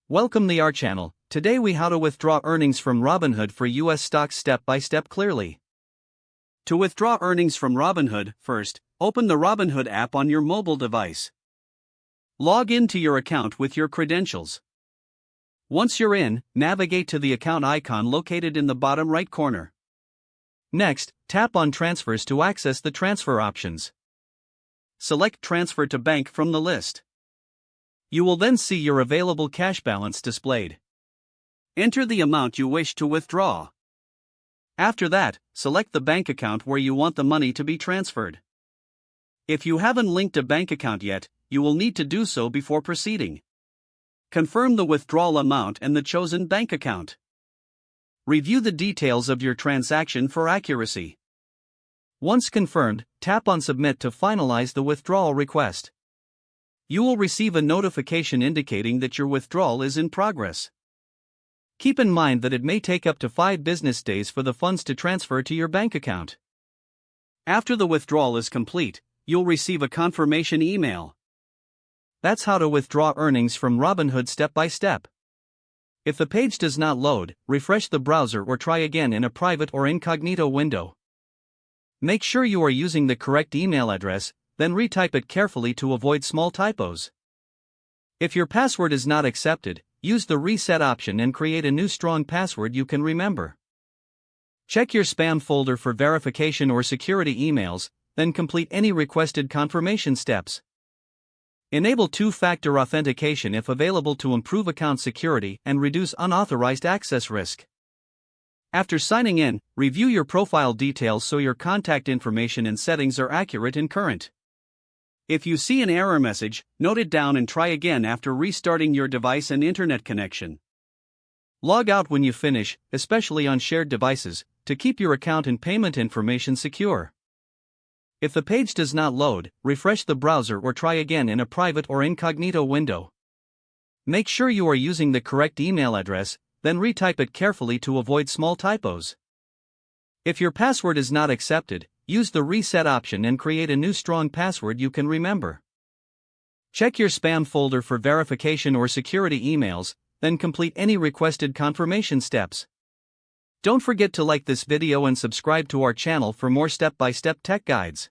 Welcome to our channel. Today we how to withdraw earnings from Robinhood for US stocks step by step clearly. To withdraw earnings from Robinhood, first, open the Robinhood app on your mobile device. Log into your account with your credentials. Once you're in, navigate to the account icon located in the bottom right corner. Next, tap on Transfers to access the transfer options. Select Transfer to Bank from the list. You will then see your available cash balance displayed. Enter the amount you wish to withdraw. After that, select the bank account where you want the money to be transferred. If you haven't linked a bank account yet, you will need to do so before proceeding. Confirm the withdrawal amount and the chosen bank account. Review the details of your transaction for accuracy. Once confirmed, tap on Submit to finalize the withdrawal request. You will receive a notification indicating that your withdrawal is in progress. Keep in mind that it may take up to 5 business days for the funds to transfer to your bank account. After the withdrawal is complete, you'll receive a confirmation email. That's how to withdraw earnings from Robinhood step by step. If the page does not load, refresh the browser or try again in a private or incognito window. Make sure you are using the correct email address, then retype it carefully to avoid small typos. If your password is not accepted, use the reset option and create a new strong password you can remember. Check your spam folder for verification or security emails, then complete any requested confirmation steps. Enable two-factor authentication if available to improve account security and reduce unauthorized access risk. After signing in, review your profile details so your contact information and settings are accurate and current. If you see an error message, note it down and try again after restarting your device and internet connection. Log out when you finish, especially on shared devices, to keep your account and payment information secure. If the page does not load, refresh the browser or try again in a private or incognito window. Make sure you are using the correct email address, then retype it carefully to avoid small typos. If your password is not accepted, use the reset option and create a new strong password you can remember. Check your spam folder for verification or security emails, then complete any requested confirmation steps. Don't forget to like this video and subscribe to our channel for more step-by-step tech guides.